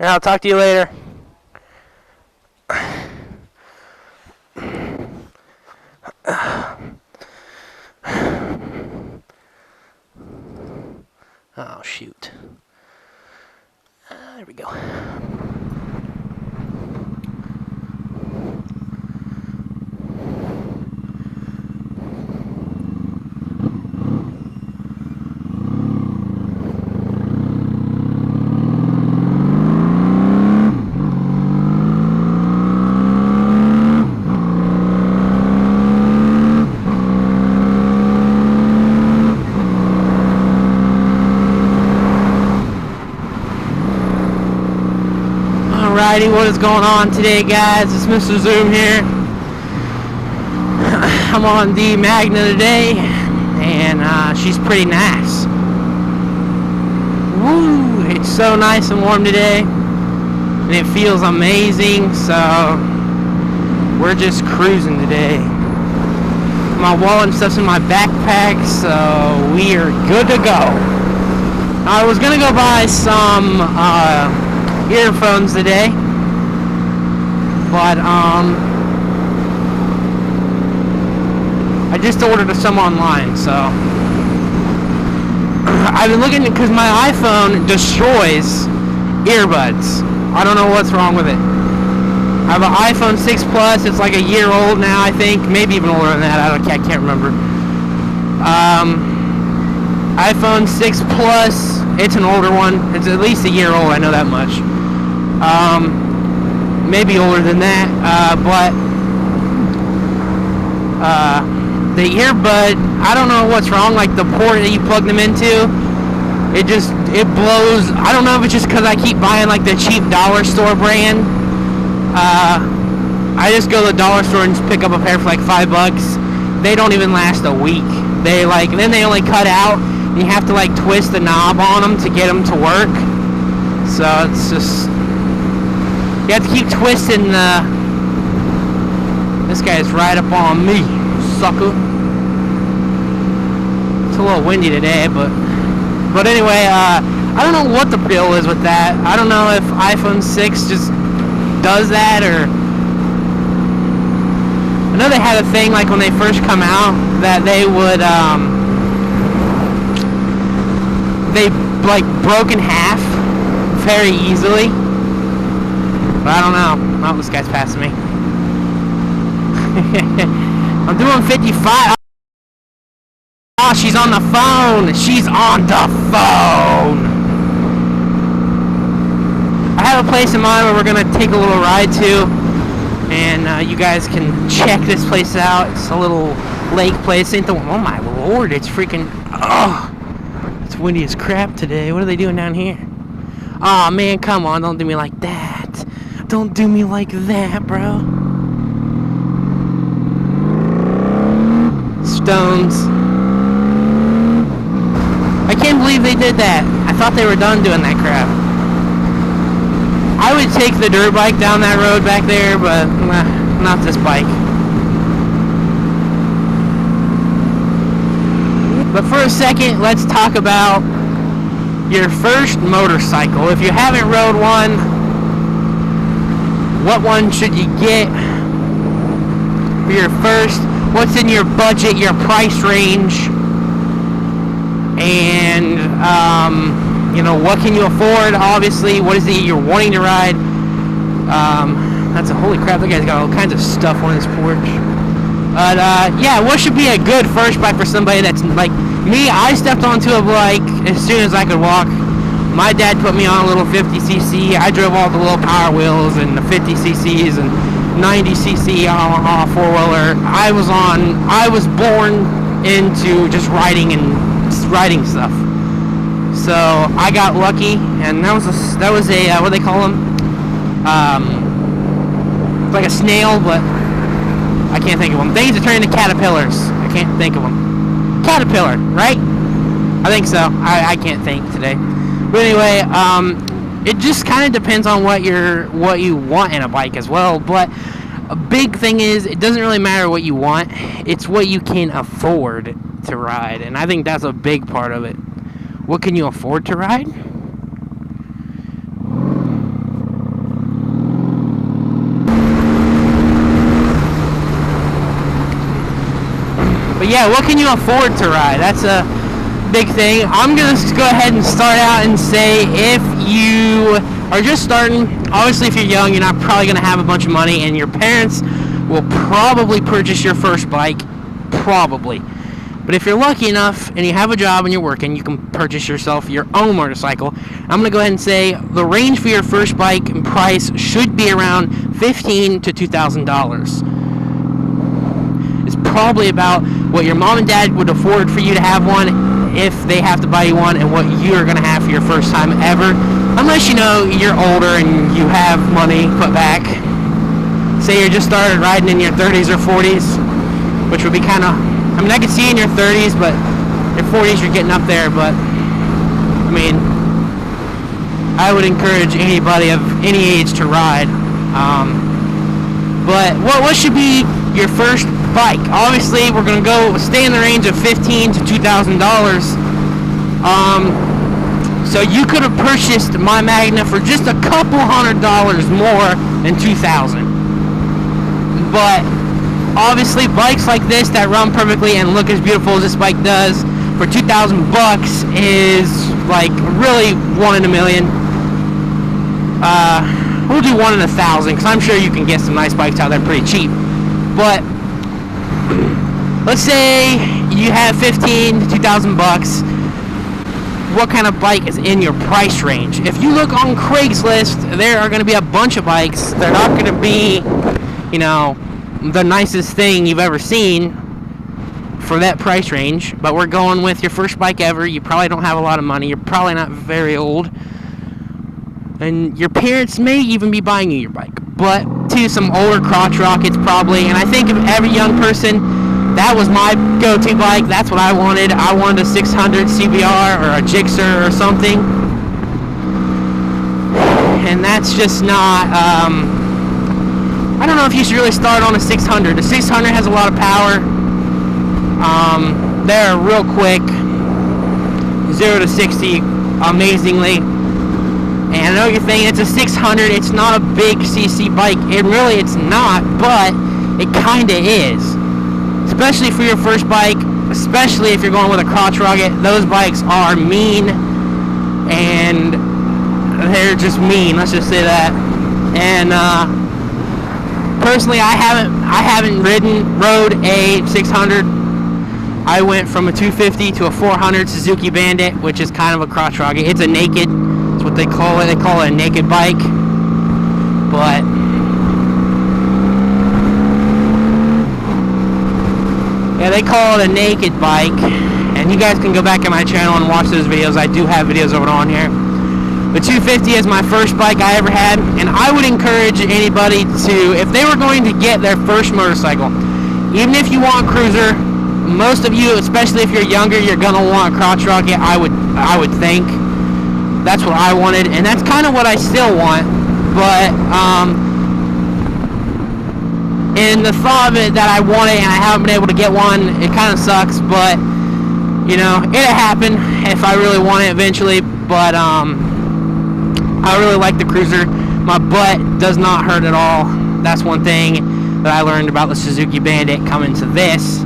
I'll talk to you later. Oh, shoot. There we go. Alrighty, what is going on today, guys? It's Mr. Zoom here. I'm on the Magna today, and she's pretty nice. Woo! It's so nice and warm today, and it feels amazing, so we're just cruising today. My wallet and stuff's in my backpack, so we are good to go. I was gonna go buy some earphones today, but I just ordered some online, so I've been looking because my iPhone destroys earbuds. I don't know what's wrong with it. I have an iPhone 6 Plus. It's like a year old now, I think, maybe even older than that. I can't remember. iPhone 6 Plus. It's an older one. It's at least a year old. I know that much. Maybe older than that, but the earbud, I don't know what's wrong, like the port that you plug them into, it blows. I don't know if it's just because I keep buying like the cheap dollar store brand. I just go to the dollar store and just pick up a pair for like $5. They don't even last a week. Then they only cut out, and you have to like twist the knob on them to get them to work. So it's just, you have to keep twisting the... This guy's right up on me, sucker. It's a little windy today, but anyway, I don't know what the deal is with that. I don't know if iPhone 6 just does that, or... I know they had a thing, like when they first come out, that they would, they, like, broke in half very easily. But I don't know. Oh, this guy's passing me. I'm doing 55. Oh, she's on the phone. She's on the phone. I have a place in mind where we're going to take a little ride to. And you guys can check this place out. It's a little lake place. Ain't the... Oh, my Lord. It's freaking... Oh, it's windy as crap today. What are they doing down here? Aw, oh, man, come on. Don't do me like that. Don't do me like that, bro. Stones. I can't believe they did that. I thought they were done doing that crap. I would take the dirt bike down that road back there, but not this bike. But for a second, let's talk about your first motorcycle. If you haven't rode one, what one should you get for your first? What's in your budget, your price range, and you know, what can you afford? Obviously, what is it you're wanting to ride? That's a holy crap. That guy's got all kinds of stuff on his porch. But yeah, what should be a good first bike for somebody that's like me? I stepped onto a bike as soon as I could walk. My dad put me on a little 50cc. I drove all the little Power Wheels and the 50cc's and 90cc on a four-wheeler. I was born into just riding stuff. So I got lucky, and that was a what do they call them? Like a snail, but I can't think of them. Things that turn into caterpillars. I can't think of them. Caterpillar, right? I think so. I can't think today. But anyway, it just kind of depends on what you want in a bike as well. But a big thing is, it doesn't really matter what you want. It's what you can afford to ride, and I think that's a big part of it. What can you afford to ride? yeah, what can you afford to ride? That's a big thing. I'm gonna go ahead and start out and say, if you are just starting, obviously if you're young, you're not probably gonna have a bunch of money, and your parents will probably purchase your first bike, probably. But if you're lucky enough and you have a job and you're working, you can purchase yourself your own motorcycle. I'm going to go ahead and say the range for your first bike and price should be around $1,500 to $2,000. It's probably about what your mom and dad would afford for you to have one, if they have to buy you one, and what you're going to have for your first time ever. Unless you know you're older and you have money put back. Say you just started riding in your 30s or 40s, which would be kind of, I mean, I could see in your 30s, but your 40s you're getting up there. But I mean, I would encourage anybody of any age to ride. But what should be your first bike? Obviously, we're gonna stay in the range of $1,500 to $2,000. So you could have purchased my Magna for just a couple $100 more than $2,000. But obviously, bikes like this that run perfectly and look as beautiful as this bike does for $2,000 is like really one in a million. We'll do one in 1,000, because I'm sure you can get some nice bikes out there pretty cheap. But let's say you have $1,500 to $2,000. What kind of bike is in your price range? If you look on Craigslist, there are going to be a bunch of bikes. They're not going to be, you know, the nicest thing you've ever seen for that price range. But we're going with your first bike ever. You probably don't have a lot of money. You're probably not very old, and your parents may even be buying you your bike. But to some older crotch rockets probably, and I think of every young person, that was my go-to bike. That's what I wanted. I wanted a 600 CBR or a Gixxer or something, and that's just not, I don't know if you should really start on a 600. The 600 has a lot of power. They're real quick, 0 to 60 amazingly. And I know you're thinking it's a 600, it's not a big CC bike. It's not, but it kinda is. Especially for your first bike, especially if you're going with a crotch rocket. Those bikes are mean, and they're just mean, let's just say that. And personally, I haven't rode a 600. I went from a 250 to a 400 Suzuki Bandit, which is kind of a crotch rocket. It's a naked, that's what they call it. They call it a naked bike. But yeah, they call it a naked bike. And you guys can go back on my channel and watch those videos. I do have videos of it on here. The 250 is my first bike I ever had, and I would encourage anybody to, if they were going to get their first motorcycle, even if you want a cruiser, most of you, especially if you're younger, you're gonna want a crotch rocket. I would think that's what I wanted, and that's kind of what I still want. But in the thought of it that I want it and I haven't been able to get one, it kind of sucks. But you know, it'll happen if I really want it eventually. But I really like the cruiser. My butt does not hurt at all. That's one thing that I learned about the Suzuki Bandit coming to this.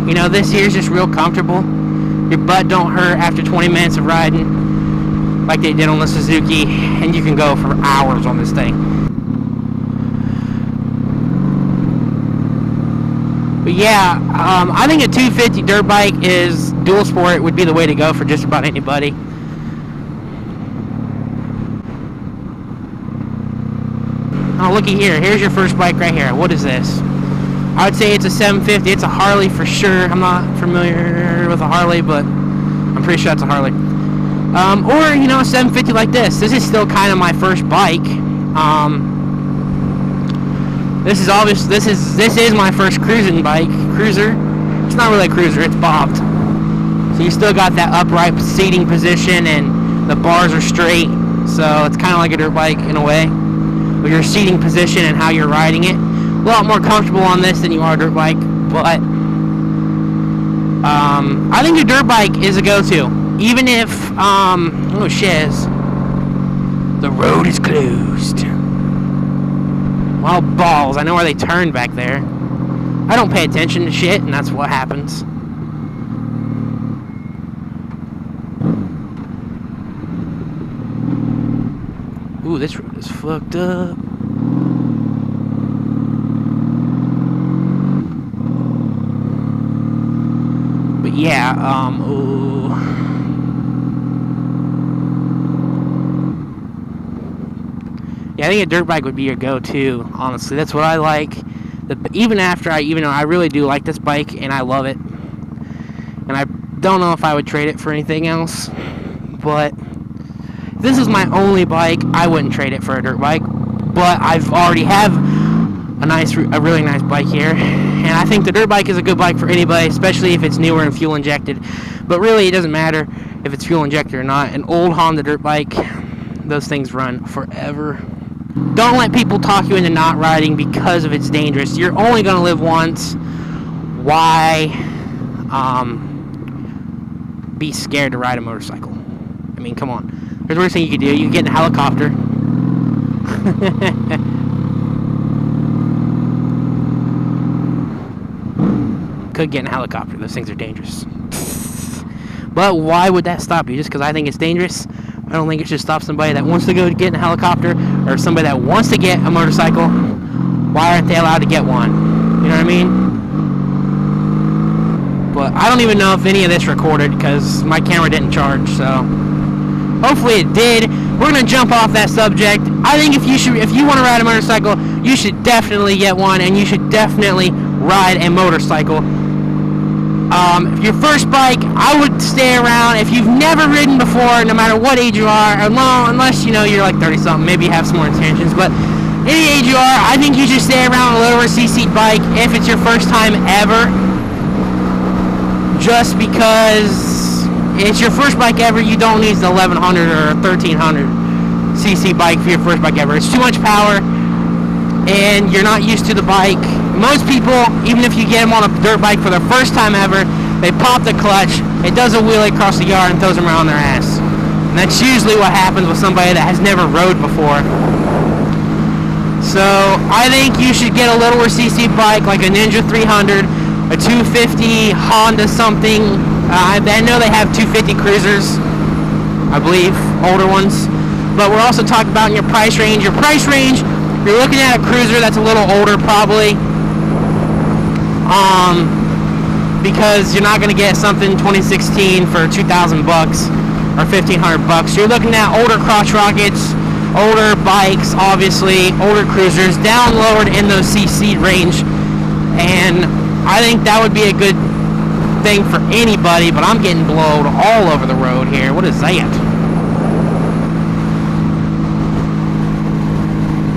You know, this here is just real comfortable. Your butt don't hurt after 20 minutes of riding like they did on the Suzuki, and you can go for hours on this thing. But yeah, I think a 250 dirt bike is dual sport would be the way to go for just about anybody. Oh, looky here. Here's your first bike right here. What is this? I would say it's a 750. It's a Harley for sure. I'm not familiar with a Harley, but I'm pretty sure it's a Harley. Or, you know, a 750 like this. This is still kind of my first bike. This is obvious. This is my first cruiser. It's not really a cruiser. It's bobbed. So you still got that upright seating position, and the bars are straight. So it's kind of like a dirt bike in a way, with your seating position and how you're riding it. A lot more comfortable on this than you are a dirt bike, but I think your dirt bike is a go-to. Even if, oh shiz, the road is closed. Well, balls, I know where they turn back there. I don't pay attention to shit, and that's what happens. Ooh, this road is fucked up. But yeah, ooh. Yeah, I think a dirt bike would be your go-to, honestly. That's what I like. Even though I really do like this bike and I love it. And I don't know if I would trade it for anything else. But if this is my only bike, I wouldn't trade it for a dirt bike. But I've already have a really nice bike here. And I think the dirt bike is a good bike for anybody, especially if it's newer and fuel injected. But really, it doesn't matter if it's fuel injected or not. An old Honda dirt bike, those things run forever. Don't let people talk you into not riding because of it's dangerous. You're only going to live once. Why be scared to ride a motorcycle? I mean, come on. There's the worst thing you could do. You could get in a helicopter. Could get in a helicopter. Those things are dangerous. But why would that stop you? Just because I think it's dangerous? I don't think it should stop somebody that wants to go get in a helicopter or somebody that wants to get a motorcycle. Why aren't they allowed to get one? You know what I mean? But I don't even know if any of this recorded because my camera didn't charge, so hopefully it did. We're going to jump off that subject. I think if you want to ride a motorcycle, you should definitely get one, and you should definitely ride a motorcycle. If your first bike, I would stay around. If you've never ridden before, no matter what age you are, unless you know you're like 30-something, maybe you have some more intentions, but any age you are, I think you should stay around a lower CC bike if it's your first time ever. Just because it's your first bike ever, you don't need the 1100 or 1300 CC bike for your first bike ever. It's too much power, and you're not used to the bike. Most people, even if you get them on a dirt bike for their first time ever, they pop the clutch, it does a wheelie across the yard and throws them around their ass. And that's usually what happens with somebody that has never rode before. So I think you should get a littler CC bike like a Ninja 300, a 250 Honda something. I know they have 250 cruisers, I believe, older ones. But we're also talking about in your price range. Your price range, you're looking at a cruiser that's a little older probably. Because you're not going to get something 2016 for 2,000 bucks or 1,500 bucks. You're looking at older crotch rockets, older bikes, obviously, older cruisers, down lowered in those CC range. And I think that would be a good thing for anybody, but I'm getting blowed all over the road here. What is that?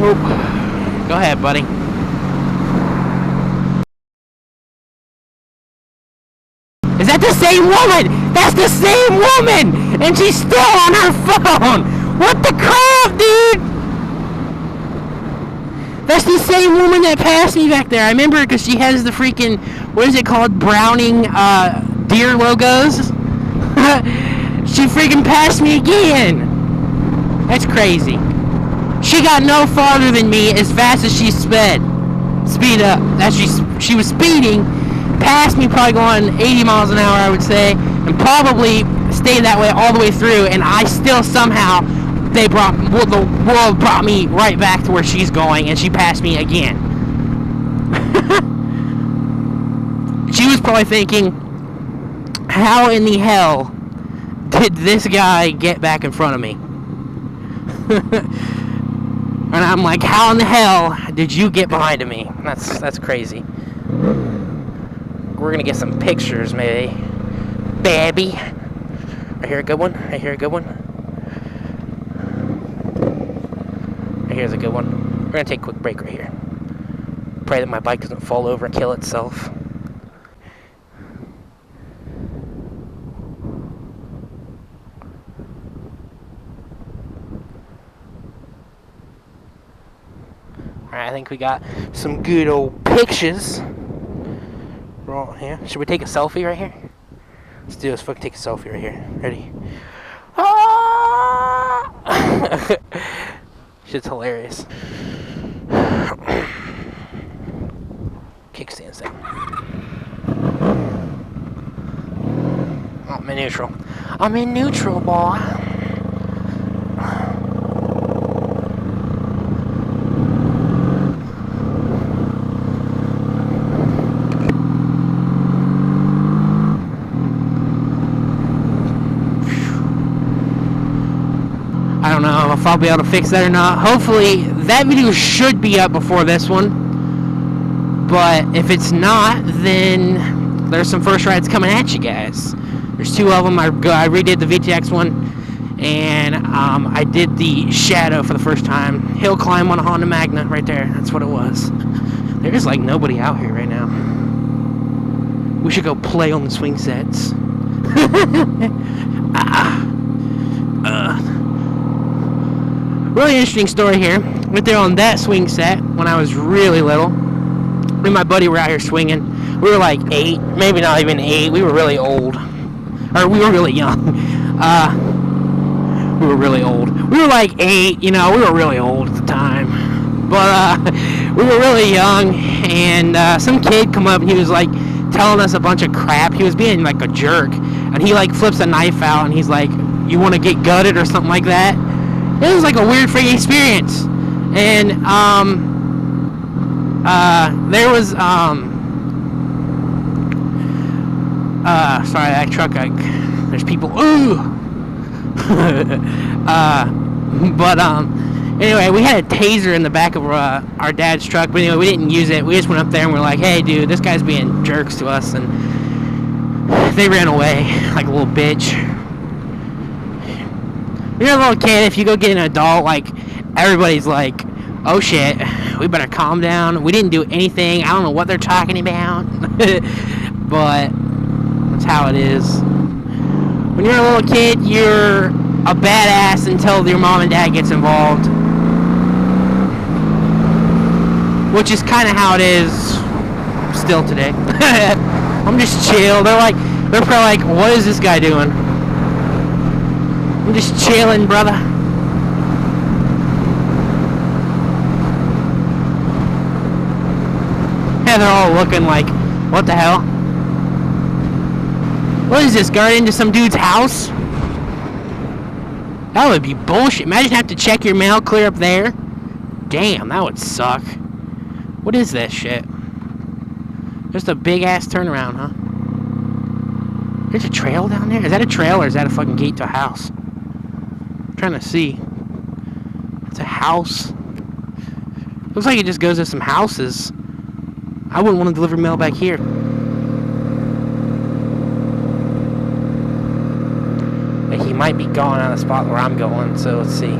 Oop. Go ahead, buddy. Is that the same woman? That's the same woman! And she's still on her phone! What the crap, dude? That's the same woman that passed me back there. I remember her because she has the freaking, what is it called? Browning deer logos. She freaking passed me again. That's crazy. She got no farther than me as fast as she speed up. As she was speeding, passed me, probably going 80 miles an hour, I would say, and probably stayed that way all the way through, and I still somehow, the world brought me right back to where she's going, and she passed me again. She was probably thinking, how in the hell did this guy get back in front of me? And I'm like, how in the hell did you get behind me? That's crazy. We're gonna get some pictures, maybe. Baby. Right here, a good one. Right here, a good one. Right here's a good one. We're gonna take a quick break right here. Pray that my bike doesn't fall over and kill itself. Alright, I think we got some good old pictures. Right here. Should we take a selfie right here? Let's do this. Fucking take a selfie right here. Ready? Ah! Shit's hilarious. kickstand thing. Oh, I'm in neutral. I'm in neutral, boy. I don't know if I'll be able to fix that or not. Hopefully, that video should be up before this one. But if it's not, then there's some first rides coming at you guys. There's 2 of them. I redid the VTX one, and I did the Shadow for the first time. Hill climb on a Honda Magna right there. That's what it was. There's like nobody out here right now. We should go play on the swing sets. Really interesting story here. Right there on that swing set when I was really little. Me and my buddy were out here swinging. We were like 8, maybe not even 8. We were really old. Or we were really young. We were really old. We were like 8, you know, we were really old at the time. But we were really young, and some kid come up and he was like telling us a bunch of crap. He was being like a jerk. And he like flips a knife out and he's like, "You want to get gutted?" or something like that. It was like a weird freaking experience. And there was sorry, that truck, there's people. Ooh. But anyway, we had a taser in the back of our dad's truck, but anyway, we didn't use it. We just went up there and we're like, "Hey dude, this guy's being jerks to us," and they ran away like a little bitch. When you're a little kid, if you go get an adult, like, everybody's like, "Oh shit, we better calm down. We didn't do anything. I don't know what they're talking about." But that's how it is. When you're a little kid, you're a badass until your mom and dad gets involved. Which is kind of how it is still today. I'm just chill. They're probably like, "What is this guy doing?" I'm just chilling, brother. Yeah, they're all looking like, "What the hell? What is this, guard into some dude's house?" That would be bullshit. Imagine having to check your mail clear up there. Damn, that would suck. What is this shit? Just a big ass turnaround, huh? There's a trail down there? Is that a trail or is that a fucking gate to a house? I'm trying to see. It's a house. Looks like it just goes to some houses. I wouldn't want to deliver mail back here. But he might be gone out of the spot where I'm going, so let's see.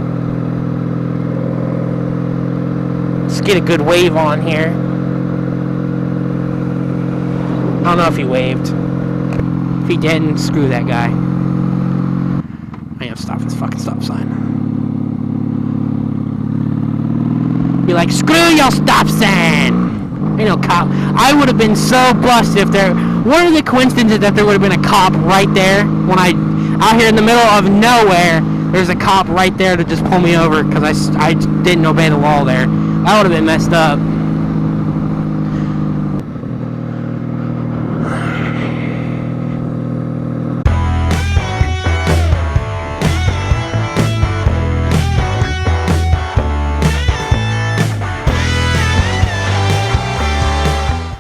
Let's get a good wave on here. I don't know if he waved. If he didn't, screw that guy. I am stopping this fucking stop sign. Be like, "Screw your stop sign!" Ain't no cop. I would have been so busted if there. What are the coincidences that there would have been a cop right there when out here in the middle of nowhere? There's a cop right there to just pull me over because I didn't obey the law there. That would have been messed up.